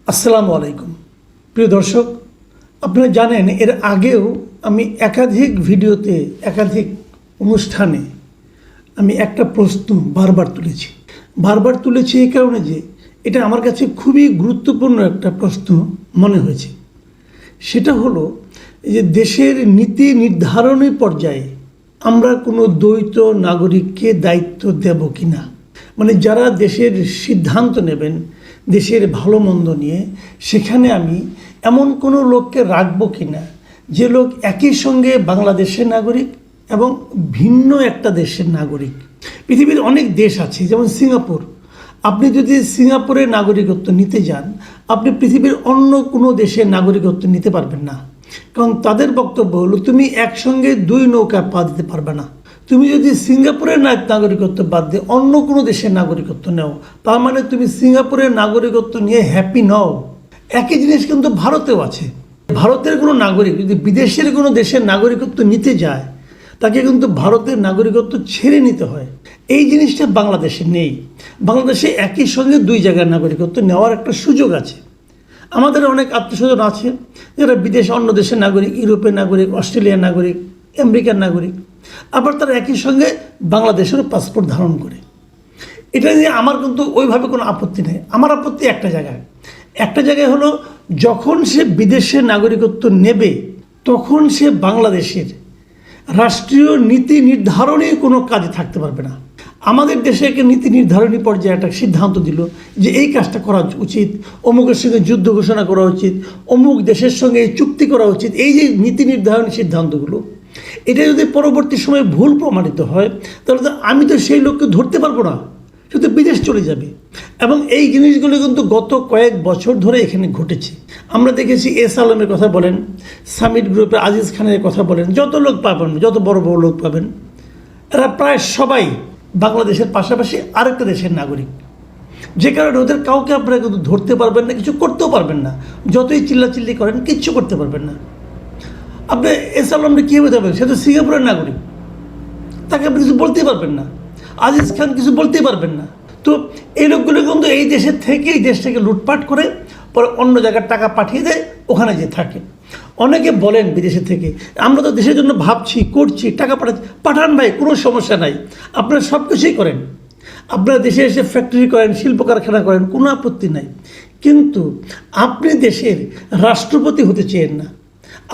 আসসালামু আলাইকুম প্রিয় দর্শক, আপনারা জানেন এর আগেও আমি একাধিক ভিডিওতে একাধিক অনুষ্ঠানে আমি একটা প্রশ্ন বারবার তুলেছি এই কারণে যে এটা আমার কাছে খুবই গুরুত্বপূর্ণ একটা প্রশ্ন মনে হয়েছে। সেটা হলো যে দেশের নীতি নির্ধারণী পর্যায়ে আমরা কোনো দ্বৈত নাগরিককে দায়িত্ব দেব কি না, মানে যারা দেশের সিদ্ধান্ত নেবেন দেশের ভালো মন্দ নিয়ে, সেখানে আমি এমন কোনো লোককে রাখবো কি না যে লোক একই সঙ্গে বাংলাদেশের নাগরিক এবং ভিন্ন একটা দেশের নাগরিক। পৃথিবীর অনেক দেশ আছে, যেমন সিঙ্গাপুর। আপনি যদি সিঙ্গাপুরের নাগরিকত্ব নিতে যান, আপনি পৃথিবীর অন্য কোনো দেশের নাগরিকত্ব নিতে পারবেন না, কারণ তাদের বক্তব্য হলো তুমি একসঙ্গে দুই নৌকায় পা দিতে পারবে না। তুমি যদি সিঙ্গাপুরের নাগরিকত্ব বাদ দিয়ে অন্য কোনো দেশের নাগরিকত্ব নাও, তার মানে তুমি সিঙ্গাপুরের নাগরিকত্ব নিয়ে হ্যাপি নও। একই জিনিস কিন্তু ভারতেও আছে। ভারতের কোনো নাগরিক যদি বিদেশের কোনো দেশের নাগরিকত্ব নিতে যায়, তাকে কিন্তু ভারতের নাগরিকত্ব ছেড়ে নিতে হয়। এই জিনিসটা বাংলাদেশে নেই। বাংলাদেশে একই সঙ্গে দুই জায়গার নাগরিকত্ব নেওয়ার একটা সুযোগ আছে। আমাদের অনেক আত্মীয়স্বজন আছে যারা বিদেশে অন্য দেশের নাগরিক, ইউরোপের নাগরিক, অস্ট্রেলিয়ার নাগরিক, আমেরিকার নাগরিক, আবার তারা একই সঙ্গে বাংলাদেশেরও পাসপোর্ট ধারণ করে। এটা নিয়ে আমার কিন্তু ওইভাবে কোনো আপত্তি নেই। আমার আপত্তি একটা জায়গায় হলো যখন সে বিদেশের নাগরিকত্ব নেবে তখন সে বাংলাদেশের রাষ্ট্রীয় নীতি নির্ধারণী কোনো কাজে থাকতে পারবে না। আমাদের দেশে একটা নীতি নির্ধারণী পর্যায়ে একটা সিদ্ধান্ত দিল যে এই কাজটা করা উচিত, অমুকের সঙ্গে যুদ্ধ ঘোষণা করা উচিত, অমুক দেশের সঙ্গে এই চুক্তি করা উচিত। এই যে নীতি নির্ধারণী সিদ্ধান্তগুলো, এটা যদি পরবর্তী সময়ে ভুল প্রমাণিত হয় তাহলে তো আমি তো সেই লোককে ধরতে পারবো না, সে তো বিদেশ চলে যাবে। এবং এই জিনিসগুলো কিন্তু গত কয়েক বছর ধরে এখানে ঘটেছে। আমরা দেখেছি এস আলমের কথা বলেন, সামিট গ্রুপের আজিজ খানের কথা বলেন, যত লোক পাবেন, যত বড় বড় লোক পাবেন, এরা প্রায় সবাই বাংলাদেশের পাশাপাশি আরেকটা দেশের নাগরিক। যে কারণে ওদের কাউকে আপনারা কিন্তু ধরতে পারবেন না, কিছু করতেও পারবেন না। যতই চিল্লাচিল্লি করেন কিচ্ছু করতে পারবেন না। আপনি এস আলমকে কী হতে পারবেন? সে তো সিঙ্গাপুরের নাগরিক, তাকে আপনি কিছু বলতেই পারবেন না। আজিজ খান কিছু বলতেই পারবেন না। তো এই লোকগুলো কিন্তু এই দেশের থেকে এই দেশটাকে লুটপাট করে পরে অন্য জায়গার টাকা পাঠিয়ে দেয়, ওখানে যে থাকে। অনেকে বলেন বিদেশে থেকে আমরা তো দেশের জন্য ভাবছি, করছি, টাকা পাঠান ভাই, কোনো সমস্যা নাই, আপনারা সব কিছুই করেন, আপনারা দেশে এসে ফ্যাক্টরি করেন, শিল্প কারখানা করেন, কোনো আপত্তি নাই। কিন্তু আপনি দেশের রাষ্ট্রপতি হতে চেয়েন না,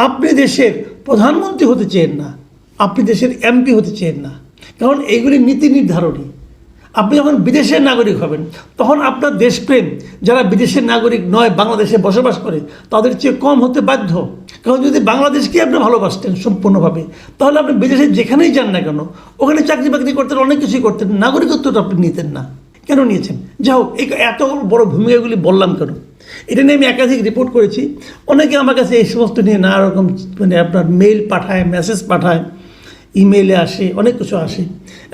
আপনি দেশের প্রধানমন্ত্রী হতে চেয়েন না, আপনি দেশের এমপি হতে চেয়েন না, কারণ এইগুলি নীতি নির্ধারণী। আপনি যখন বিদেশের নাগরিক হবেন তখন আপনার দেশপ্রেম যারা বিদেশের নাগরিক নয়, বাংলাদেশে বসবাস করে, তাদের চেয়ে কম হতে বাধ্য। কারণ যদি বাংলাদেশকে আপনি ভালোবাসতেন সম্পূর্ণভাবে, তাহলে আপনি বিদেশে যেখানেই যান না কেন ওখানে চাকরি বাকরি করতেন, অনেক কিছুই করতেন, নাগরিকত্বটা আপনি নিতেন না। কেন নিয়েছেন? যাই হোক, এই এত বড় ভূমিকাগুলি বললাম কেন? এটা নিয়ে আমি একাধিক রিপোর্ট করেছি। অনেকে আমার কাছে এই সমস্ত নিয়ে নানা রকম মানে আপনার মেইল পাঠায়, মেসেজ পাঠায়, ইমেইলে আসে, অনেক কিছু আসে,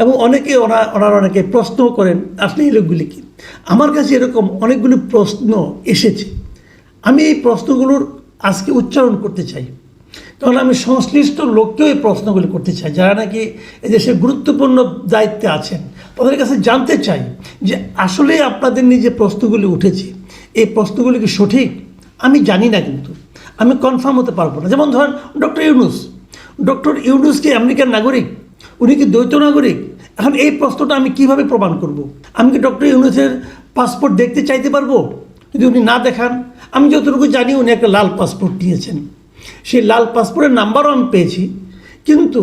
এবং অনেকে ওনারা অনেকে প্রশ্নও করেন আসলে এই লোকগুলি কি। আমার কাছে এরকম অনেকগুলি প্রশ্ন এসেছে। আমি এই প্রশ্নগুলোর আজকে উচ্চারণ করতে চাই, কারণ আমি সংশ্লিষ্ট লোককেও এই প্রশ্নগুলি করতে চাই যারা নাকি এদেশে গুরুত্বপূর্ণ দায়িত্বে আছেন। তাদের কাছে জানতে চাই যে আসলে আপনাদের নিয়ে যে প্রশ্নগুলি উঠেছে এই প্রশ্নগুলি কি সঠিক। আমি জানি না, কিন্তু আমি কনফার্ম হতে পারবো না। যেমন ধরেন ডক্টর ইউনূস কি আমেরিকার নাগরিক? উনি কি দ্বৈত নাগরিক? এখন এই প্রশ্নটা আমি কিভাবে প্রমাণ করব? আমি কি ডক্টর ইউনূসের পাসপোর্ট দেখতে চাইতে পারবো যদি উনি না দেখান? আমি যতটুকু জানি উনি একটা লাল পাসপোর্ট নিয়েছেন, সেই লাল পাসপোর্টের নাম্বারও আমি পেয়েছি। কিন্তু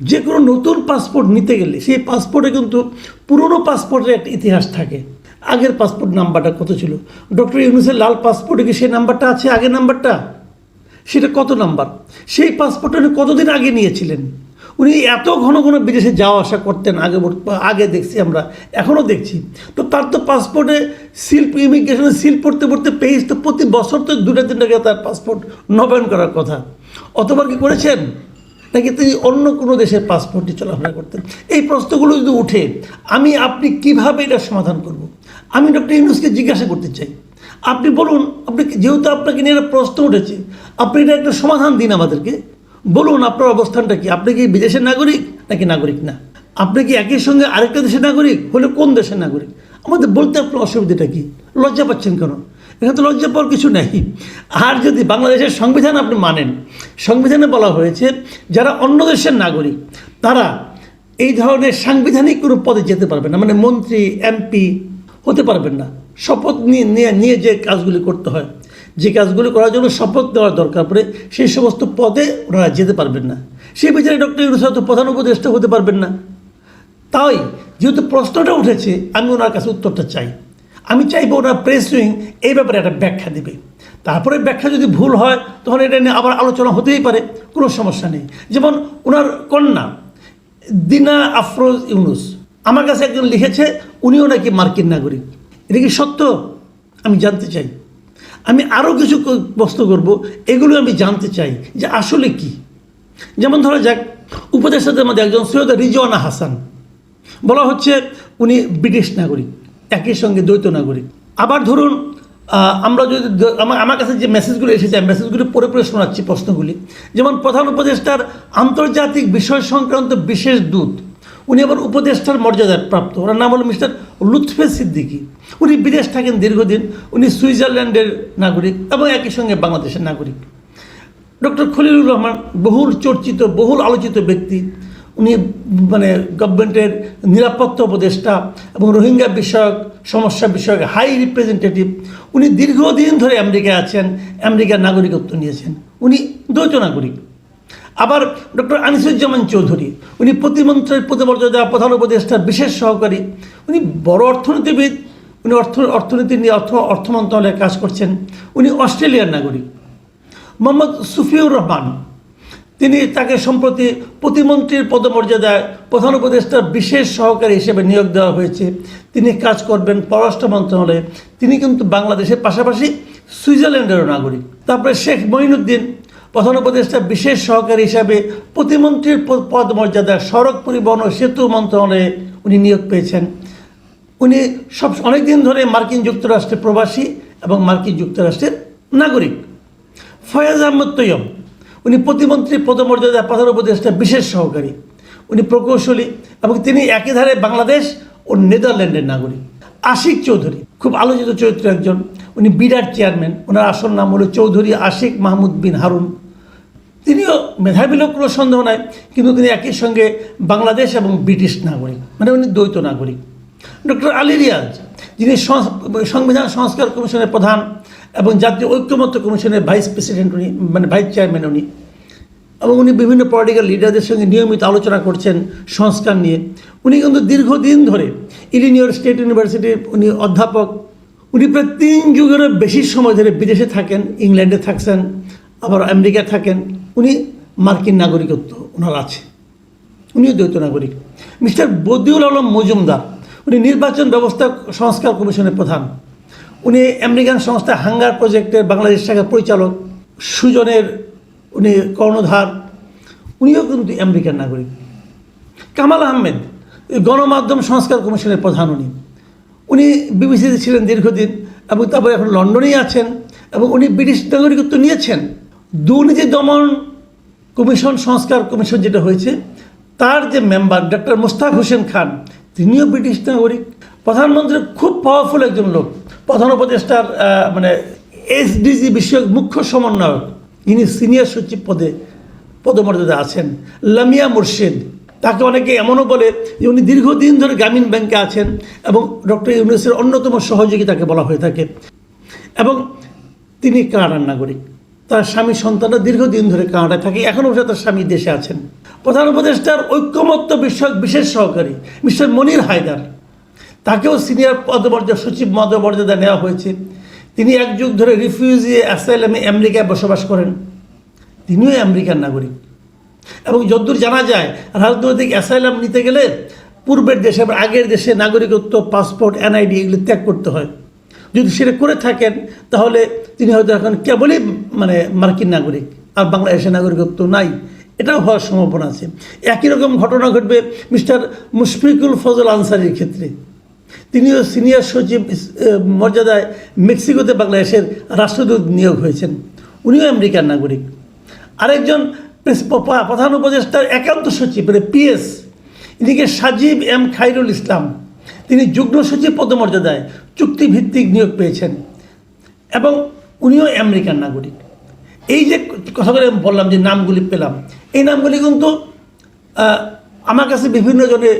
যে কোনো নতুন পাসপোর্ট নিতে গেলে সেই পাসপোর্টে কিন্তু পুরনো পাসপোর্টের একটা ইতিহাস থাকে। আগের পাসপোর্ট নাম্বারটা কত ছিল? ডক্টর ইউনূসের লাল পাসপোর্টে কি সেই নাম্বারটা আছে? আগের নাম্বারটা সেটা কত নাম্বার? সেই পাসপোর্টটা উনি কতদিন আগে নিয়েছিলেন? উনি এত ঘন ঘন বিদেশে যাওয়া আসা করতেন, আগে দেখছি আমরা, এখনও দেখছি। তো তার তো পাসপোর্টে ইমিগ্রেশনে সিল পড়তে পড়তে পেজ তো প্রতি বছর তো 2-3 টাকা তার পাসপোর্ট নবায়ন করার কথা। অতবার কি করেছেন? নাকি তিনি অন্য কোনো দেশের পাসপোর্টে চলাফেরা করতেন? এই প্রশ্নগুলো যদি উঠে আপনি কিভাবে এটা সমাধান করব? আমি ডক্টর ইউনূসকে জিজ্ঞাসা করতে চাই, আপনি বলুন, আপনি যেহেতু আপনাকে নিয়ে একটা প্রশ্ন উঠেছে, আপনি এটা একটা সমাধান দিন আমাদেরকে। বলুন আপনার অবস্থানটা কি? আপনি কি বিদেশের নাগরিক নাকি নাগরিক না? আপনি কি একই সঙ্গে আরেকটা দেশের নাগরিক? হলে কোন দেশের নাগরিক? আমাদের বলতে আপনার অসুবিধাটা কি? লজ্জা পাচ্ছেন কেন? এখানে তো লজ্জা পাওয়ার কিছু নেই। আর যদি বাংলাদেশের সংবিধান আপনি মানেন, সংবিধানে বলা হয়েছে যারা অন্য দেশের নাগরিক তারা এই ধরনের সাংবিধানিক কোনো পদে যেতে পারবেন না, মানে মন্ত্রী এমপি হতে পারবেন না। শপথ নিয়ে যে কাজগুলি করতে হয়, যে কাজগুলি করার জন্য শপথ নেওয়ার দরকার পড়ে, সেই সমস্ত পদে ওনারা যেতে পারবেন না। সেই বিচারে ডক্টর ইউনূস হয়তো প্রধান উপদেষ্টা হতে পারবেন না। তাই যেহেতু প্রশ্নটা উঠেছে, আমি ওনার কাছে উত্তরটা চাই। আমি চাইবো ওনার প্রেস উইং এই ব্যাপারে একটা ব্যাখ্যা দেবে। তারপরে ব্যাখ্যা যদি ভুল হয় তখন এটা নিয়ে আবার আলোচনা হতেই পারে, কোনো সমস্যা নেই। যেমন ওনার কন্যা দিনা আফরোজ ইউনূস আমার কাছে একজন লিখেছে উনিও নাকি মার্কিন নাগরিক। এটা কি সত্য? আমি জানতে চাই। আমি আরও কিছু প্রশ্ন করব, এগুলো আমি জানতে চাই যে আসলে কি। যেমন ধরা যাক, উপদেষ্টাদের মধ্যে একজন সৈয়দ রিজওয়ানা হাসান, বলা হচ্ছে উনি ব্রিটিশ নাগরিক, একই সঙ্গে দ্বৈত নাগরিক। আবার ধরুন আমরা যদি আমার কাছে যে মেসেজগুলো এসেছে, মেসেজগুলো পড়ে পড়ে শোনাচ্ছি প্রশ্নগুলি। যেমন প্রধান উপদেষ্টার আন্তর্জাতিক বিষয় সংক্রান্ত বিশেষ দূত, উনি আবার উপদেষ্টার মর্যাদায় প্রাপ্ত। ওনার নাম হলো মিস্টার লুৎফে সিদ্দিকী। উনি বিদেশ থাকেন দীর্ঘদিন, উনি সুইজারল্যান্ডের নাগরিক এবং একই সঙ্গে বাংলাদেশের নাগরিক। ডক্টর খলিলুর রহমান বহুল চর্চিত, বহুল আলোচিত ব্যক্তি, উনি মানে গভর্নমেন্টের নিরাপত্তা উপদেষ্টা এবং রোহিঙ্গা বিষয়ক সমস্যা বিষয়ক হাই রিপ্রেজেন্টেটিভ। উনি দীর্ঘদিন ধরে আমেরিকায় আছেন, আমেরিকার নাগরিকত্ব নিয়েছেন, উনি দ্বৈত নাগরিক। আবার ডক্টর আনিসুজ্জামান চৌধুরী, উনি প্রতিমন্ত্রীর পদমর্যাদা প্রধান উপদেষ্টার বিশেষ সহকারী, উনি বড় অর্থনীতিবিদ, উনি অর্থনীতি নিয়ে অর্থ মন্ত্রণালয়ে কাজ করছেন, উনি অস্ট্রেলিয়ার নাগরিক। মোহাম্মদ সুফিউর রহমান, তাকে সম্প্রতি প্রতিমন্ত্রীর পদমর্যাদায় প্রধান উপদেষ্টার বিশেষ সহকারী হিসেবে নিয়োগ দেওয়া হয়েছে। তিনি কাজ করবেন পররাষ্ট্র মন্ত্রণালয়ে। তিনি কিন্তু বাংলাদেশের পাশাপাশি সুইজারল্যান্ডেরও নাগরিক। তারপরে শেখ মঈনুদ্দিন, প্রধান উপদেষ্টার বিশেষ সহকারী হিসাবে প্রতিমন্ত্রীর পদমর্যাদায় সড়ক পরিবহন ও সেতু মন্ত্রণালয়ে উনি নিয়োগ পেয়েছেন। উনি অনেক দিন ধরে মার্কিন যুক্তরাষ্ট্রের প্রবাসী এবং মার্কিন যুক্তরাষ্ট্রের নাগরিক। ফয়াজ আহমদ তৈয়ব, উনি প্রতিমন্ত্রীর পদমর্যাদায় প্রধান উপদেষ্টার বিশেষ সহকারী, উনি প্রকৌশলী এবং তিনি একই ধারে বাংলাদেশ ও নেদারল্যান্ডের নাগরিক। আশিক চৌধুরী, খুব আলোচিত চরিত্র একজন, উনি বিরাট চেয়ারম্যান, ওনার আসল নাম হলো চৌধুরী আশিক মাহমুদ বিন হারুন। তিনিও মেধাবী লোক, কোনো সন্দেহ নাই, কিন্তু তিনি একই সঙ্গে বাংলাদেশ এবং ব্রিটিশ নাগরিক, মানে উনি দ্বৈত নাগরিক। ডক্টর আলী রিয়াজ, যিনি সংবিধান সংস্কার কমিশনের প্রধান এবং জাতীয় ঐক্যমত্য কমিশনের ভাইস প্রেসিডেন্ট, উনি মানে ভাইস চেয়ারম্যান উনি, এবং উনি বিভিন্ন পলিটিক্যাল লিডারদের সঙ্গে নিয়মিত আলোচনা করছেন সংস্কার নিয়ে। উনি কিন্তু দীর্ঘদিন ধরে ইলিনয় স্টেট ইউনিভার্সিটির উনি অধ্যাপক। উনি প্রায় 3 যুগেরও বেশি সময় ধরে বিদেশে থাকেন, ইংল্যান্ডে থাকছেন, আবার আমেরিকায় থাকেন। উনি মার্কিন নাগরিকত্ব ওনার আছে, উনিও দ্বৈত নাগরিক। মিস্টার বদিউল আলম মজুমদার, উনি নির্বাচন ব্যবস্থা সংস্কার কমিশনের প্রধান, উনি আমেরিকান সংস্থা হাঙ্গার প্রজেক্টের বাংলাদেশ শাখার পরিচালক। সুজনের উনি কর্ণধার, উনিও কিন্তু আমেরিকান নাগরিক। কামাল আহমেদ, গণমাধ্যম সংস্কার কমিশনের প্রধান, উনি বিবিসিতে ছিলেন দীর্ঘদিন এবং তারপরে এখন লন্ডনেই আছেন এবং উনি ব্রিটিশ নাগরিকত্ব নিয়েছেন। দুর্নীতি দমন কমিশন, সংস্কার কমিশন যেটা হয়েছে, তার যে মেম্বার ডক্টর মোস্তাক হোসেন খান, তিনিও ব্রিটিশ নাগরিক। প্রধানমন্ত্রীর খুব পাওয়ারফুল একজন লোক, প্রধান উপদেষ্টার মানে এসডিজি বিষয়ক মুখ্য সমন্বয়ক, যিনি সিনিয়র সচিব পদমর্যাদা আছেন, লামিয়া মুর্শিদ। তাকে অনেকে এমনও বলে যে উনি দীর্ঘদিন ধরে গ্রামীণ ব্যাংকে আছেন এবং ডক্টর ইউনূসের অন্যতম সহযোগী তাকে বলা হয়ে থাকে, এবং তিনি কানাডার নাগরিক। তার স্বামী সন্তানরা দীর্ঘদিন ধরে কানাডায় থাকে, এখনও তার স্বামী দেশে আছেন। প্রধান উপদেষ্টার ঐক্যমত্য বিষয়ক বিশেষ সহকারী মিস্টার মনির হায়দার, তাকেও সিনিয়র সচিব পদমর্যাদা নেওয়া হয়েছে। তিনি 1 যুগ ধরে রিফিউজি অ্যাসাইলামে আমেরিকায় বসবাস করেন, তিনিও আমেরিকান নাগরিক। এবং যতদূর জানা যায়, রাজনৈতিক অ্যাসাইলাম নিতে গেলে পূর্বের দেশে বা আগের দেশে নাগরিকত্ব, পাসপোর্ট, এনআইডি এগুলো ত্যাগ করতে হয়। যদি সেটা করে থাকেন তাহলে তিনি হয়তো এখন কেবলই মানে মার্কিন নাগরিক, আর বাংলাদেশের নাগরিকত্ব নাই, এটাও হওয়ার সম্ভাবনা আছে। একই রকম ঘটনা ঘটবে মিস্টার মুশফিকুল ফজল আনসারির ক্ষেত্রে। তিনিও সিনিয়র সচিব মর্যাদায় মেক্সিকোতে বাংলাদেশের রাষ্ট্রদূত নিয়োগ হয়েছেন, উনিও আমেরিকান নাগরিক। আরেকজন প্রধান উপদেষ্টার একান্ত সচিব মানে পিএস, ইনিকে সাজিব এম খাইরুল ইসলাম, তিনি যুগ্ম সচিব পদমর্যাদায় চুক্তিভিত্তিক নিয়োগ পেয়েছেন। এবং উনিও আমেরিকান নাগরিক। এই যে কথাগুলো আমি বললাম যে নামগুলি পেলাম, এই নামগুলি কিন্তু আমার কাছে বিভিন্ন জনে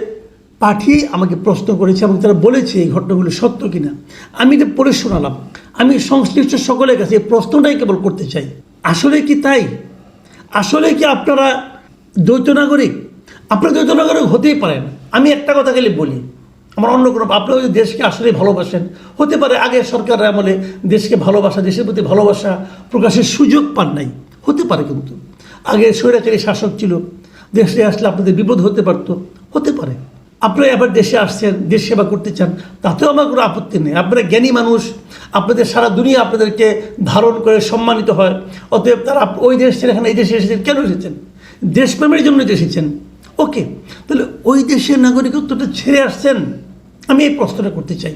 পাঠিয়ে আমাকে প্রশ্ন করেছে এবং তারা বলেছে এই ঘটনাগুলো সত্য কিনা। আমি এটা পড়ে শোনালাম। আমি সংশ্লিষ্ট সকলের কাছে এই প্রশ্নটাই কেবল করতে চাই, আসলে কি তাই? আসলে কি আপনারা দ্বৈত নাগরিক? আপনারা দ্বৈত নাগরিক হতেই পারেন। আমি একটা কথা খালি বলি, আমার অন্য কোনো, আপনারা যদি দেশকে আসলেই ভালোবাসেন, হতে পারে আগে সরকারের আমলে দেশকে ভালোবাসা, দেশের প্রতি ভালোবাসা প্রকাশের সুযোগ পান নাই, হতে পারে। কিন্তু আগে স্বৈরাচারী শাসক ছিল, দেশে আসলে আপনাদের বিপদ হতে পারতো, হতে পারে। আপনারা এবার দেশে আসছেন, দেশ সেবা করতে চান, তাতেও আমার কোনো আপত্তি নেই। আপনারা জ্ঞানী মানুষ, আপনাদের সারা দুনিয়া আপনাদেরকে ধারণ করে সম্মানিত হয়। অতএব তারা ওই দেশ ছেড়ে এখানে এই দেশে এসেছেন, কেন এসেছেন? দেশপ্রেমের জন্য এসেছেন। ওকে, তাহলে ওই দেশের নাগরিকত্বটা ছেড়ে আসছেন? আমি এই প্রশ্নটা করতে চাই।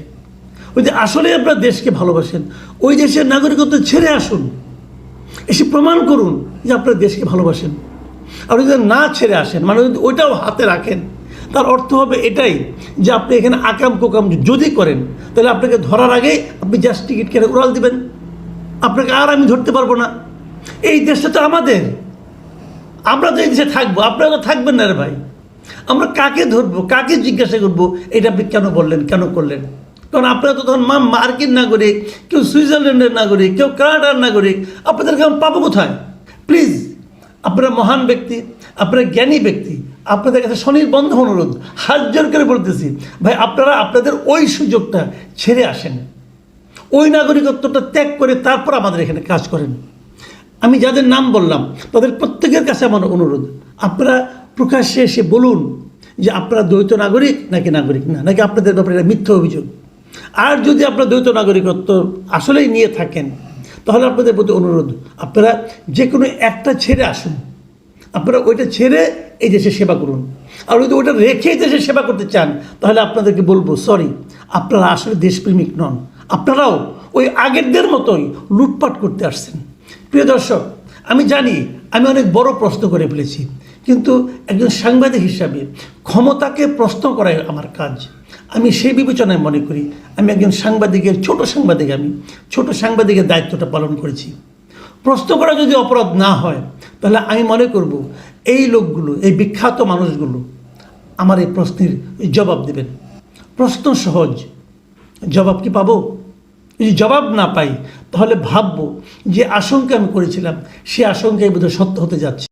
ওই যে আসলে আপনারা দেশকে ভালোবাসেন, ওই দেশের নাগরিকত্ব ছেড়ে আসুন, এসে প্রমাণ করুন যে আপনারা দেশকে ভালোবাসেন। আর যদি না ছেড়ে আসেন, মানে যদি ওইটাও হাতে রাখেন, তার অর্থ হবে এটাই যে আপনি এখানে আকাম কোকাম যদি করেন, তাহলে আপনাকে ধরার আগে আপনি জাস্ট টিকিট কেটে উড়াল দিবেন, আপনাকে আর আমি ধরতে পারবো না। এই দেশটা তো আমাদের, আমরা তো এই দেশে থাকবো, আপনারা তো থাকবেন না রে ভাই। আমরা কাকে ধরবো, কাকে জিজ্ঞাসা করবো এটা আপনি কেন বললেন, কেন করলেন? কারণ আপনারা তো তখন মার্কিন নাগরিক, কেউ সুইজারল্যান্ডের নাগরিক, কেউ কানাডার নাগরিক, আপনাদেরকে আমি পাবো কোথায়? প্লিজ, আপনারা মহান ব্যক্তি, আপনারা জ্ঞানী ব্যক্তি, আপনাদের কাছে স্বনির্বন্ধ অনুরোধ, হাত জোর করে বলতেছি ভাই, আপনারা আপনাদের ওই সুযোগটা ছেড়ে আসেন, ওই নাগরিকত্বটা ত্যাগ করে তারপর আমাদের এখানে কাজ করেন। আমি যাদের নাম বললাম তাদের প্রত্যেকের কাছে আমার অনুরোধ, আপনারা প্রকাশ্যে এসে বলুন যে আপনারা দ্বৈত নাগরিক নাকি নাগরিক না, নাকি আপনাদের ব্যাপারে এটা মিথ্যা অভিযোগ। আর যদি আপনারা দ্বৈত নাগরিকত্ব আসলেই নিয়ে থাকেন, তাহলে আপনাদের প্রতি অনুরোধ, আপনারা যে কোনো একটা ছেড়ে আসুন, আপনারা ওইটা ছেড়ে এই দেশে সেবা করুন। আর যদি ওইটা রেখে দেশে সেবা করতে চান, তাহলে আপনাদেরকে বলবো সরি, আপনারা আসলে দেশপ্রেমিক নন, আপনারাও ওই আগেরদের মতোই লুটপাট করতে আসছেন। প্রিয় দর্শক, আমি জানি আমি অনেক বড় প্রশ্ন করে ফেলেছি, কিন্তু একজন সাংবাদিক হিসাবে ক্ষমতাকে প্রশ্ন করাই আমার কাজ। আমি সেই বিবেচনায় মনে করি আমি একজন সাংবাদিকের ছোট সাংবাদিকের দায়িত্বটা পালন করেছি। প্রশ্ন করা যদি অপরাধ না হয়, তাহলে আমি মনে করব এই লোকগুলো, এই বিখ্যাত মানুষগুলো আমার এই প্রশ্নের জবাব দেবেন। প্রশ্ন সহজ, জবাব কি পাবো? যদি জবাব না পাই, তাহলে ভাববো যে আশঙ্কা আমি করেছিলাম সে আশঙ্কাই বোধহয় সত্য হতে যাচ্ছে।